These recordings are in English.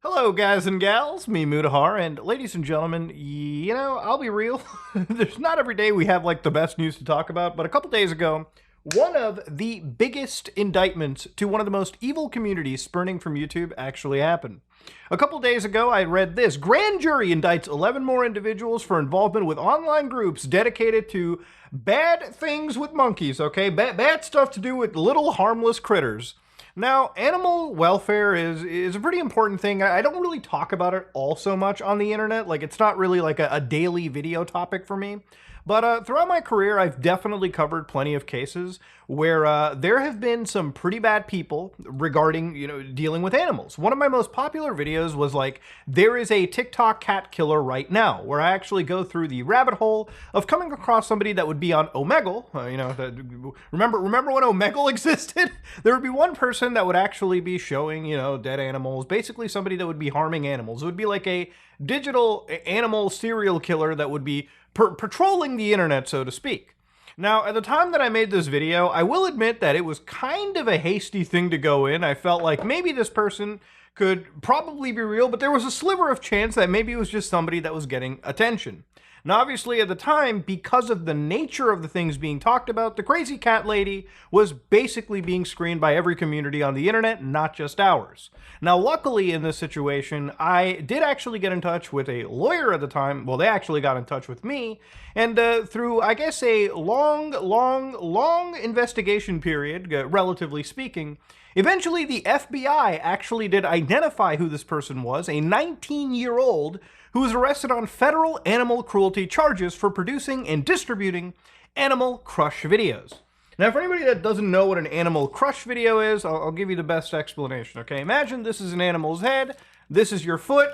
Hello, guys and gals, me Mudahar, and ladies and gentlemen, I'll be real. There's not every day we have like the best news to talk about, but a couple days ago, one of the biggest indictments to one of the most evil communities spurning from YouTube actually happened. A couple days ago, I read this. Grand jury indicts 11 more individuals for involvement with online groups dedicated to bad things with monkeys, okay? Bad stuff to do with little harmless critters. Now, animal welfare is a pretty important thing. I don't really talk about it all so much on the internet. Like, it's not really like a daily video topic for me. But throughout my career, I've definitely covered plenty of cases where there have been some pretty bad people regarding, dealing with animals. One of my most popular videos was like, there is a TikTok cat killer right now, where I actually go through the rabbit hole of coming across somebody that would be on Omegle. Remember when Omegle existed? There would be one person that would actually be showing, dead animals, basically somebody that would be harming animals. It would be like a digital animal serial killer that would be patrolling the internet, so to speak. Now, at the time that I made this video, I will admit that it was kind of a hasty thing to go in. I felt like maybe this person could probably be real, but there was a sliver of chance that maybe it was just somebody that was getting attention. Now, obviously, at the time, because of the nature of the things being talked about, the crazy cat lady was basically being screened by every community on the internet, not just ours. Now, luckily, in this situation, I did actually get in touch with a lawyer at the time. Well, they actually got in touch with me, and through, I guess, a long investigation period, relatively speaking, eventually the FBI actually did identify who this person was, a 19-year-old who was arrested on federal animal cruelty charges for producing and distributing animal crush videos. Now, for anybody that doesn't know what an animal crush video is, I'll give you the best explanation, okay? Imagine this is an animal's head, this is your foot,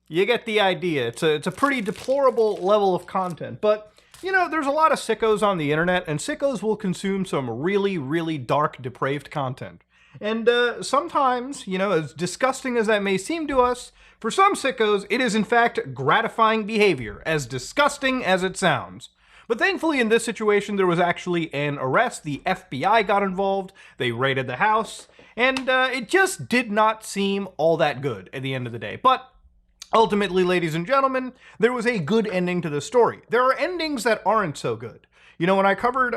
you get the idea. It's a pretty deplorable level of content, but there's a lot of sickos on the internet, and sickos will consume some really dark, depraved content. And sometimes, as disgusting as that may seem to us, for some sickos, it is in fact gratifying behavior, as disgusting as it sounds. But thankfully in this situation, there was actually an arrest. The FBI got involved, they raided the house, and it just did not seem all that good at the end of the day. But ultimately, ladies and gentlemen, there was a good ending to the story. There are endings that aren't so good. When I covered,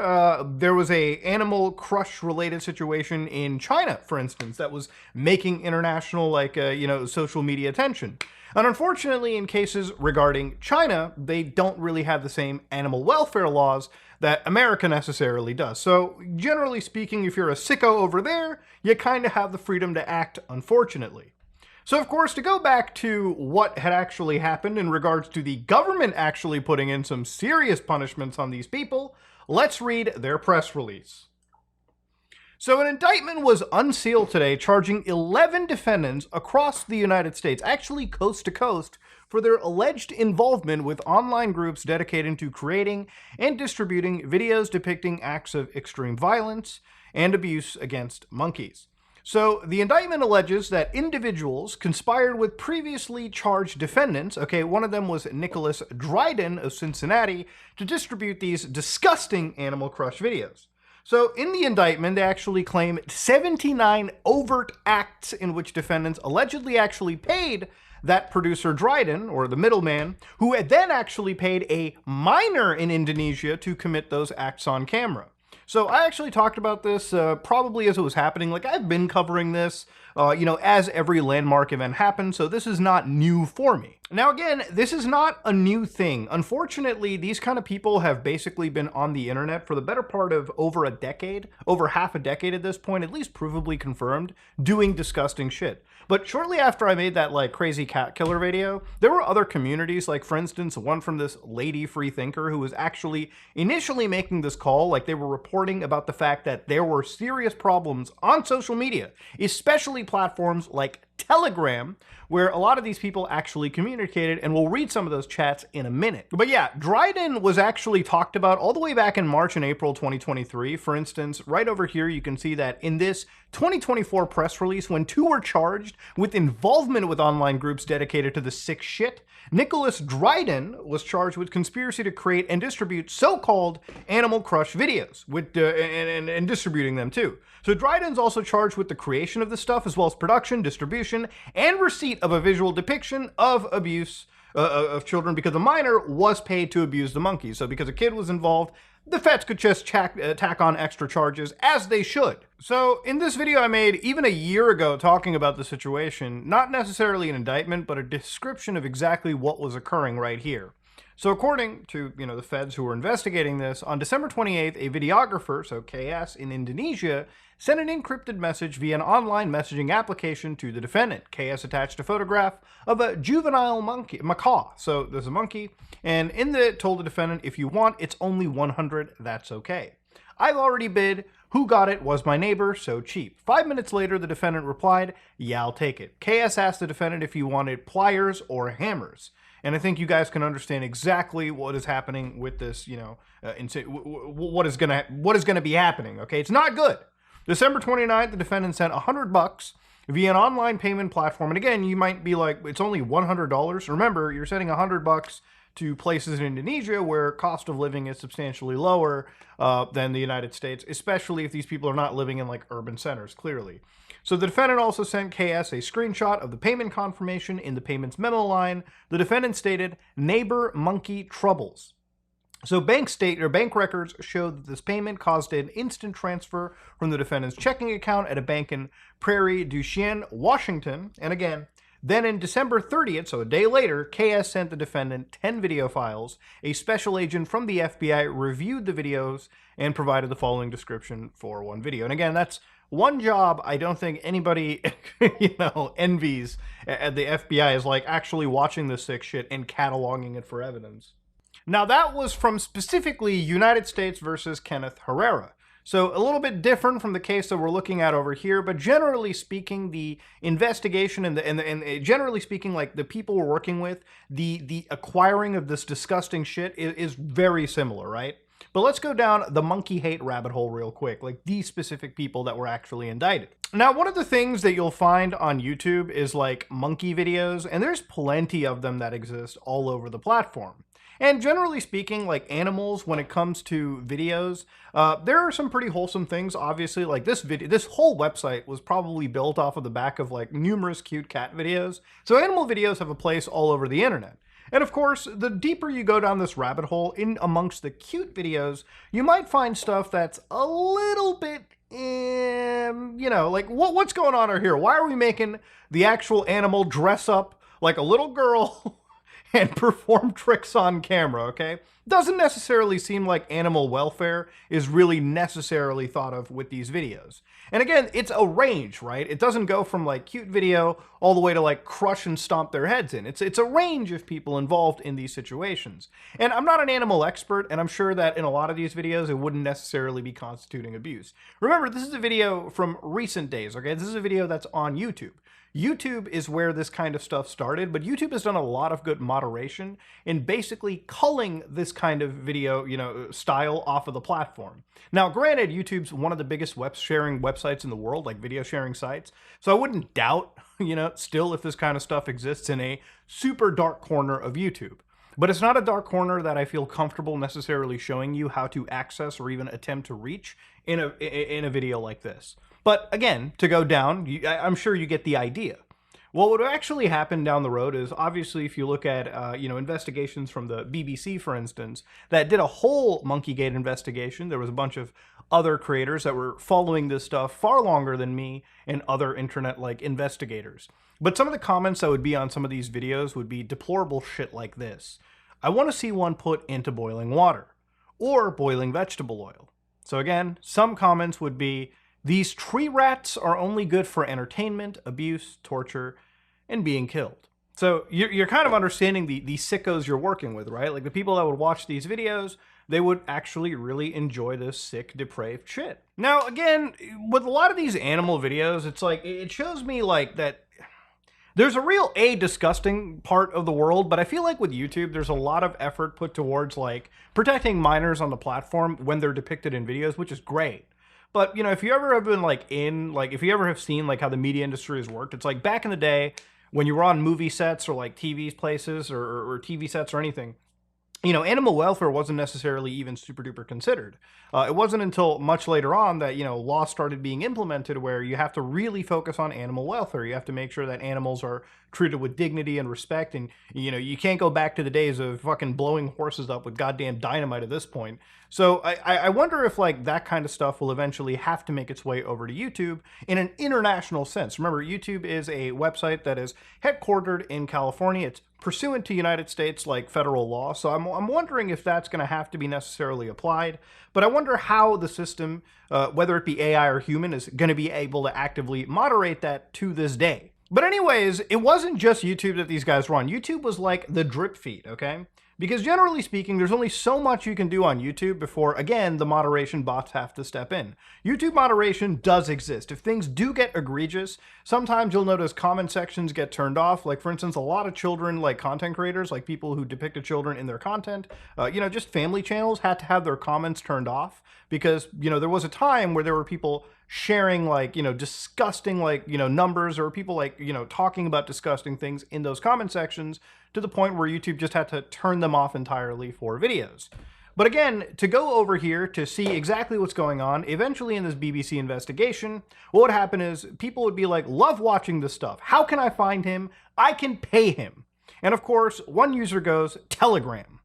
there was a animal crush related situation in China, for instance, that was making international, social media attention. And unfortunately, in cases regarding China, they don't really have the same animal welfare laws that America necessarily does. So generally speaking, if you're a sicko over there, you kind of have the freedom to act, unfortunately. So, of course, to go back to what had actually happened in regards to the government actually putting in some serious punishments on these people, let's read their press release. So an indictment was unsealed today charging 11 defendants across the United States, actually coast to coast, for their alleged involvement with online groups dedicated to creating and distributing videos depicting acts of extreme violence and abuse against monkeys. So the indictment alleges that individuals conspired with previously charged defendants, okay, one of them was Nicholas Dryden of Cincinnati, to distribute these disgusting animal crush videos. So in the indictment, they actually claim 79 overt acts in which defendants allegedly actually paid that producer Dryden, or the middleman, who had then actually paid a minor in Indonesia to commit those acts on camera. So I actually talked about this probably as it was happening. Like, I've been covering this, as every landmark event happens, so this is not new for me. Now again, this is not a new thing. Unfortunately, these kind of people have basically been on the internet for the better part of over a decade, over half a decade at this point, at least provably confirmed, doing disgusting shit. But shortly after I made that crazy cat killer video, there were other communities, like for instance, one from this lady free thinker who was actually initially making this call, like they were reporting about the fact that there were serious problems on social media, especially platforms like Telegram, where a lot of these people actually communicated, and we'll read some of those chats in a minute. But yeah, Dryden was actually talked about all the way back in March and April 2023. For instance, right over here, you can see that in this 2024 press release, when two were charged with involvement with online groups dedicated to the sick shit, Nicholas Dryden was charged with conspiracy to create and distribute so-called animal crush videos, with and distributing them too. So Dryden's also charged with the creation of this stuff, as well as production, distribution, information and receipt of a visual depiction of abuse of children, because the minor was paid to abuse the monkey. So because a kid was involved, the feds could just tack on extra charges, as they should. So in this video I made even a year ago talking about the situation, not necessarily an indictment, but a description of exactly what was occurring right here. So according to, the feds who were investigating this, on December 28th, a videographer, so KS, in Indonesia, sent an encrypted message via an online messaging application to the defendant. KS attached a photograph of a juvenile macaw. So there's a monkey, and in the told the defendant, if you want, it's only 100, that's okay. I've already bid. Who got it was my neighbor, so cheap. 5 minutes later, the defendant replied, yeah, I'll take it. KS asked the defendant if he wanted pliers or hammers. And I think you guys can understand exactly what is happening with this, what is gonna be happening, okay? It's not good. December 29th, the defendant sent $100 via an online payment platform. And again, you might be like, it's only $100. Remember, you're sending $100 to places in Indonesia where cost of living is substantially lower than the United States, especially if these people are not living in like urban centers, clearly. So the defendant also sent KS a screenshot of the payment confirmation. In the payments memo line, the defendant stated, neighbor monkey troubles. So bank records showed that this payment caused an instant transfer from the defendant's checking account at a bank in Prairie du Chien, Washington. And again, then in December 30th, so a day later, KS sent the defendant 10 video files. A special agent from the FBI reviewed the videos and provided the following description for one video. And again, that's one job I don't think anybody, envies at the FBI, is like actually watching this sick shit and cataloging it for evidence. Now that was from specifically United States versus Kenneth Herrera. So a little bit different from the case that we're looking at over here, but generally speaking, the investigation and generally speaking, like the people we're working with, the acquiring of this disgusting shit is very similar, right? But let's go down the monkey hate rabbit hole real quick, like these specific people that were actually indicted. Now, one of the things that you'll find on YouTube is like monkey videos, and there's plenty of them that exist all over the platform. And generally speaking, like animals, when it comes to videos, there are some pretty wholesome things. Obviously, like this whole website was probably built off of the back of like numerous cute cat videos. So animal videos have a place all over the internet. And of course, the deeper you go down this rabbit hole in amongst the cute videos, you might find stuff that's a little bit, like what's going on here? Why are we making the actual animal dress up like a little girl and perform tricks on camera, okay? Doesn't necessarily seem like animal welfare is really necessarily thought of with these videos. And again, it's a range, right? It doesn't go from like cute video all the way to like crush and stomp their heads in. It's a range of people involved in these situations. And I'm not an animal expert, and I'm sure that in a lot of these videos, it wouldn't necessarily be constituting abuse. Remember, this is a video from recent days, okay? This is a video that's on YouTube. YouTube is where this kind of stuff started, but YouTube has done a lot of good moderation in basically culling this kind of video, style off of the platform. Now, granted, YouTube's one of the biggest web sharing websites in the world, like video sharing sites. So I wouldn't doubt, still if this kind of stuff exists in a super dark corner of YouTube. But it's not a dark corner that I feel comfortable necessarily showing you how to access or even attempt to reach in a video like this. But again, to go down, I'm sure you get the idea. What would actually happen down the road is, obviously, if you look at, investigations from the BBC, for instance, that did a whole Monkeygate investigation. There was a bunch of other creators that were following this stuff far longer than me and other internet-like investigators. But some of the comments that would be on some of these videos would be deplorable shit like this. I want to see one put into boiling water or boiling vegetable oil. So again, some comments would be, these tree rats are only good for entertainment, abuse, torture, and being killed. So you're kind of understanding the sickos you're working with, right? Like the people that would watch these videos, they would actually really enjoy this sick, depraved shit. Now, again, with a lot of these animal videos, it's like, it shows me like that there's a real disgusting part of the world, but I feel like with YouTube, there's a lot of effort put towards like protecting minors on the platform when they're depicted in videos, which is great. But, if you ever have been if you ever have seen like how the media industry has worked, it's like back in the day when you were on movie sets or like TV places or TV sets or anything, animal welfare wasn't necessarily even super duper considered. It wasn't until much later on that, laws started being implemented where you have to really focus on animal welfare. You have to make sure that animals are treated with dignity and respect. And, you can't go back to the days of fucking blowing horses up with goddamn dynamite at this point. So I wonder if like that kind of stuff will eventually have to make its way over to YouTube in an international sense. Remember, YouTube is a website that is headquartered in California. It's pursuant to United States like federal law. So I'm wondering if that's going to have to be necessarily applied. But I wonder how the system, whether it be AI or human, is going to be able to actively moderate that to this day. But anyways, it wasn't just YouTube that these guys run. YouTube was like the drip feed, okay? Because generally speaking, there's only so much you can do on YouTube before, again, the moderation bots have to step in. YouTube moderation does exist. If things do get egregious, sometimes you'll notice comment sections get turned off. Like, for instance, a lot of children, like content creators, like people who depicted children in their content, just family channels had to have their comments turned off because, there was a time where there were people sharing like, disgusting, like, numbers, or people like, talking about disgusting things in those comment sections, to the point where YouTube just had to turn them off entirely for videos. But again, to go over here to see exactly what's going on, eventually in this BBC investigation, what would happen is people would be like, love watching this stuff. How can I find him? I can pay him. And of course, one user goes, Telegram.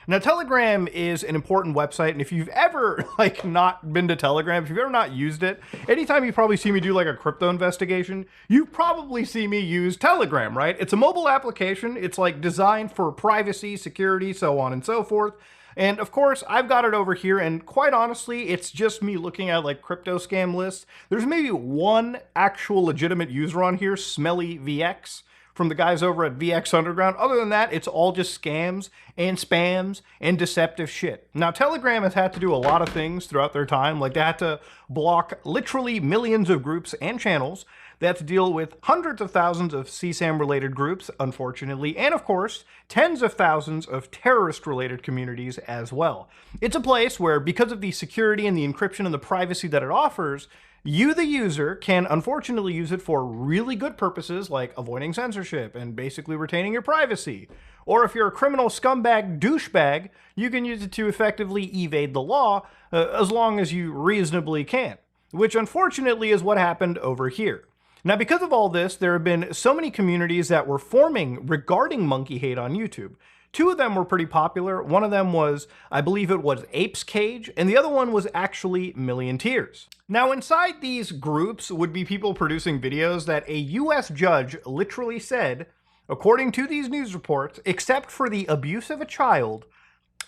Now, Telegram is an important website, and if you've ever not been to Telegram, if you've ever not used it, anytime you probably see me do like a crypto investigation, you probably see me use Telegram, right? It's a mobile application. It's like designed for privacy, security, so on and so forth. And of course, I've got it over here, and quite honestly, it's just me looking at like crypto scam lists. There's maybe one actual legitimate user on here, Smelly VX, from the guys over at VX Underground. Other than that, it's all just scams and spams and deceptive shit. Now, Telegram has had to do a lot of things throughout their time. Like, they had to block literally millions of groups and channels. They had to deal with hundreds of thousands of CSAM-related groups, unfortunately, and of course, tens of thousands of terrorist-related communities as well. It's a place where, because of the security and the encryption and the privacy that it offers, you, the user, can unfortunately use it for really good purposes like avoiding censorship and basically retaining your privacy. Or if you're a criminal scumbag douchebag, you can use it to effectively evade the law as long as you reasonably can, which unfortunately is what happened over here. Now, because of all this, there have been so many communities that were forming regarding monkey hate on YouTube. Two of them were pretty popular. One of them was, I believe it was Ape's Cage, and the other one was actually Million Tears. Now, inside these groups would be people producing videos that a US judge literally said, according to these news reports, except for the abuse of a child,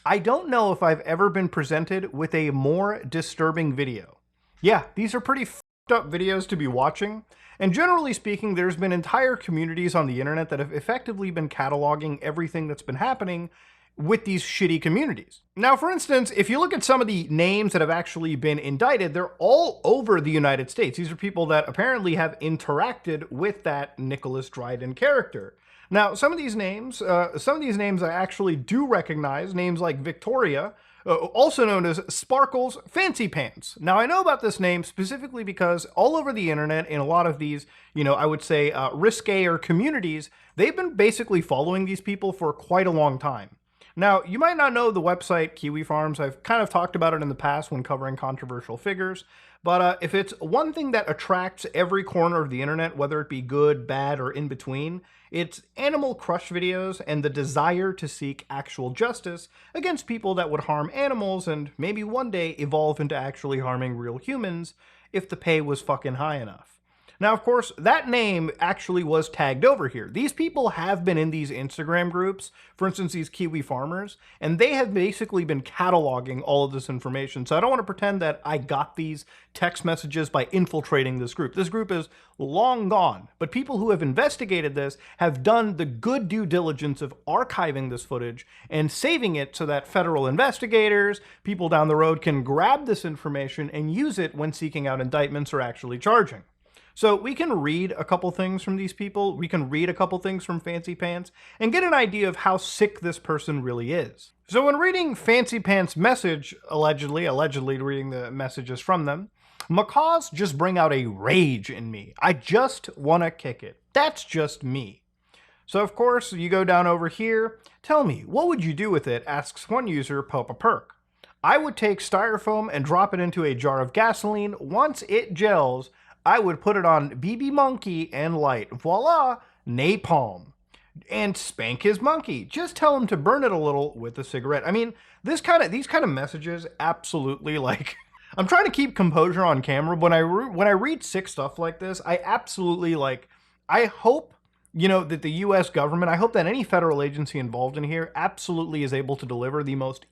I don't know if I've ever been presented with a more disturbing video. Yeah, these are pretty f***ed up videos to be watching. And generally speaking, there's been entire communities on the internet that have effectively been cataloging everything that's been happening with these shitty communities. Now, for instance, if you look at some of the names that have actually been indicted, they're all over the United States. These are people that apparently have interacted with that Nicholas Dryden character. Now, some of these names I actually do recognize, names like Victoria, also known as Sparkles Fancy Pants. Now, I know about this name specifically because all over the internet, in a lot of these, I would say riskayer communities, they've been basically following these people for quite a long time. Now, you might not know the website Kiwi Farms. I've kind of talked about it in the past when covering controversial figures. But if it's one thing that attracts every corner of the internet, whether it be good, bad, or in between, it's animal crush videos and the desire to seek actual justice against people that would harm animals and maybe one day evolve into actually harming real humans if the pay was fucking high enough. Now, of course, that name actually was tagged over here. These people have been in these Instagram groups, for instance, these Kiwi farmers, and they have basically been cataloging all of this information. So I don't want to pretend that I got these text messages by infiltrating this group. This group is long gone, but people who have investigated this have done the good due diligence of archiving this footage and saving it so that federal investigators, people down the road, can grab this information and use it when seeking out indictments or actually charging. So we can read a couple things from these people, we can read a couple things from Fancy Pants, and get an idea of how sick this person really is. So when reading Fancy Pants' message, allegedly reading the messages from them, macaws just bring out a rage in me. I just want to kick it. That's just me. So of course, you go down over here. Tell me, what would you do with it? Asks one user, Popa Perk. I would take styrofoam and drop it into a jar of gasoline. Once it gels, I would put it on BB Monkey and light. Voila, napalm. And spank his monkey. Just tell him to burn it a little with a cigarette. I mean, these kind of messages absolutely like. I'm trying to keep composure on camera, but when I read sick stuff like this, I absolutely like. I hope that the U.S. government. I hope that any federal agency involved in here absolutely is able to deliver the most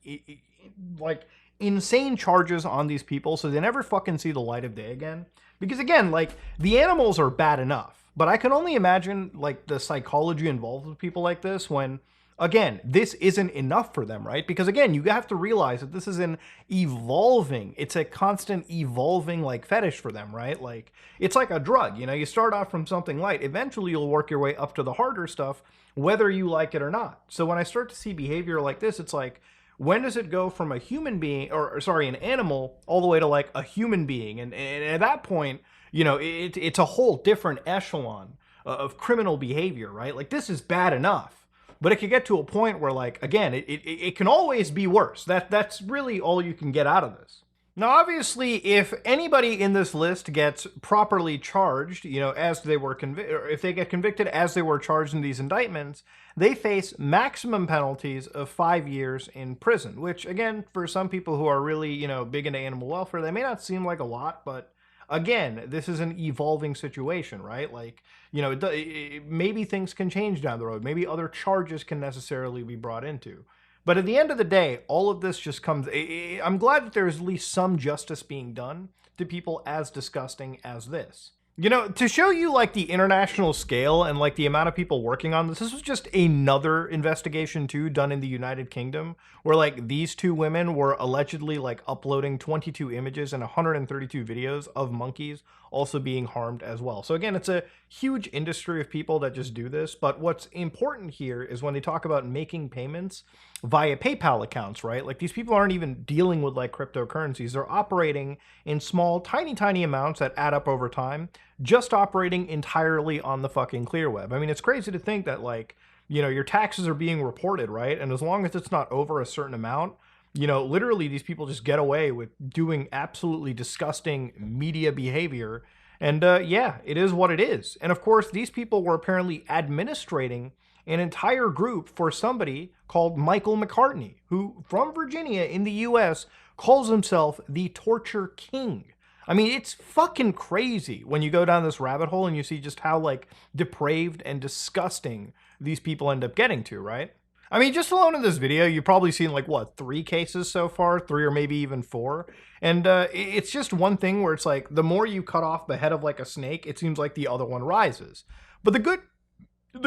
like insane charges on these people, so they never fucking see the light of day again. Because again, like the animals are bad enough. But I can only imagine like the psychology involved with people like this when, again, this isn't enough for them, right? Because again, you have to realize that this is an evolving, it's a constant evolving like fetish for them, right? Like it's like a drug, you start off from something light, eventually you'll work your way up to the harder stuff, whether you like it or not. So when I start to see behavior like this, it's like, when does it go from a human being, or sorry, an animal, all the way to like a human being? And at that point, it's a whole different echelon of criminal behavior, right? Like this is bad enough, but it could get to a point where, like, again, it can always be worse. That's really all you can get out of this. Now, obviously, if anybody in this list gets properly charged, as they were or if they get convicted as they were charged in these indictments, they face maximum penalties of 5 years in prison, which, again, for some people who are really, big into animal welfare, they may not seem like a lot, but again, this is an evolving situation, right? Like, maybe things can change down the road. Maybe other charges can necessarily be brought into. But at the end of the day, all of this just comes. I'm glad that there's at least some justice being done to people as disgusting as this. To show you like the international scale and like the amount of people working on this, this was just another investigation too done in the United Kingdom where like these two women were allegedly like uploading 22 images and 132 videos of monkeys also being harmed as well. So again, it's a huge industry of people that just do this. But what's important here is when they talk about making payments via PayPal accounts, right? Like these people aren't even dealing with like cryptocurrencies. They're operating in small, tiny amounts that add up over time, just operating entirely on the fucking clear web. I mean, it's crazy to think that like, your taxes are being reported, right? And as long as it's not over a certain amount, literally these people just get away with doing absolutely disgusting media behavior. And yeah, it is what it is. And of course, these people were apparently administrating an entire group for somebody called Michael McCartney, who from Virginia in the US calls himself the Torture King. I mean, it's fucking crazy when you go down this rabbit hole and you see just how like depraved and disgusting these people end up getting to, right? I mean, just alone in this video, you've probably seen like, what, 3 cases so far? 3 or maybe even 4. And it's just one thing where it's like, the more you cut off the head of like a snake, it seems like the other one rises. But the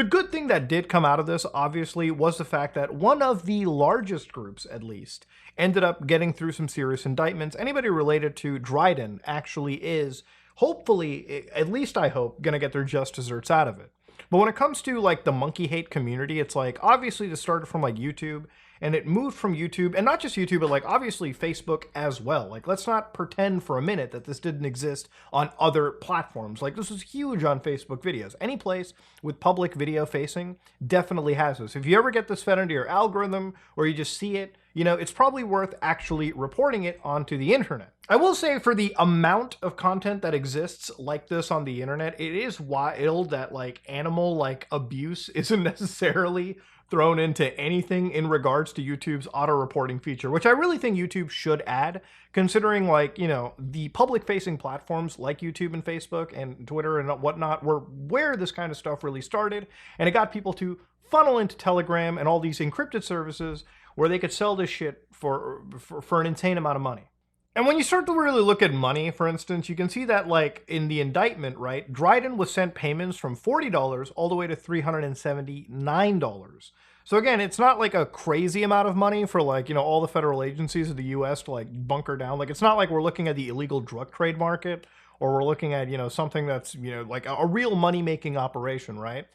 good thing that did come out of this, obviously, was the fact that one of the largest groups, at least, ended up getting through some serious indictments. Anybody related to Dryden actually is, hopefully, at least I hope, going to get their just desserts out of it. But when it comes to like the monkey hate community, it's like, obviously this started from like YouTube, and it moved from YouTube, and not just YouTube, but like obviously Facebook as well. Like, let's not pretend for a minute that this didn't exist on other platforms. Like, this was huge on Facebook videos. Any place with public video facing definitely has this. If you ever get this fed into your algorithm or you just see it, it's probably worth actually reporting it onto the internet. I will say, for the amount of content that exists like this on the internet, it is wild that like animal like abuse isn't necessarily thrown into anything in regards to YouTube's auto reporting feature, which I really think YouTube should add, considering like, the public facing platforms like YouTube and Facebook and Twitter and whatnot were where this kind of stuff really started. And it got people to funnel into Telegram and all these encrypted services where they could sell this shit for an insane amount of money. And when you start to really look at money, for instance, you can see that like in the indictment, right, Dryden was sent payments from $40 all the way to $379. So again, it's not like a crazy amount of money for like, all the federal agencies of the US to like bunker down. Like, it's not like we're looking at the illegal drug trade market, or we're looking at, something that's, like a real money-making operation, right?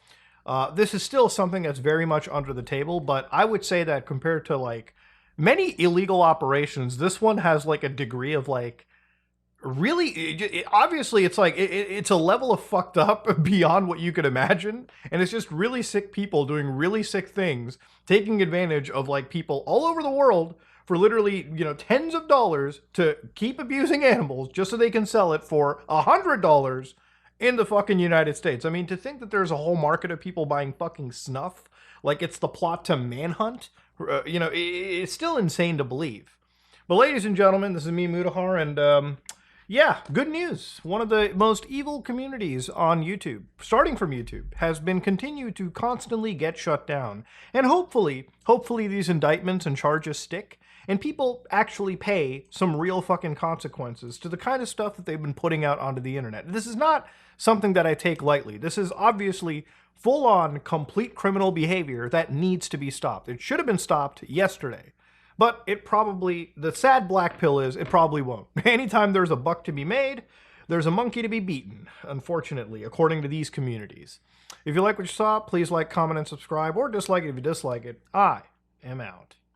This is still something that's very much under the table, but I would say that compared to like many illegal operations, this one has like a degree of like really, obviously, it's like it's a level of fucked up beyond what you could imagine, and it's just really sick people doing really sick things, taking advantage of like people all over the world for literally, tens of dollars to keep abusing animals just so they can sell it for $100 in the fucking United States. I mean, to think that there's a whole market of people buying fucking snuff, like it's the plot to Manhunt, it's still insane to believe. But ladies and gentlemen, this is me, Mudahar, and yeah, good news. One of the most evil communities on YouTube, starting from YouTube, has been continued to constantly get shut down. And hopefully these indictments and charges stick, and people actually pay some real fucking consequences to the kind of stuff that they've been putting out onto the internet. This is not something that I take lightly. This is obviously full-on, complete criminal behavior that needs to be stopped. It should have been stopped yesterday. But the sad black pill is, it probably won't. Anytime there's a buck to be made, there's a monkey to be beaten, unfortunately, according to these communities. If you like what you saw, please like, comment, and subscribe, or dislike it if you dislike it. I am out.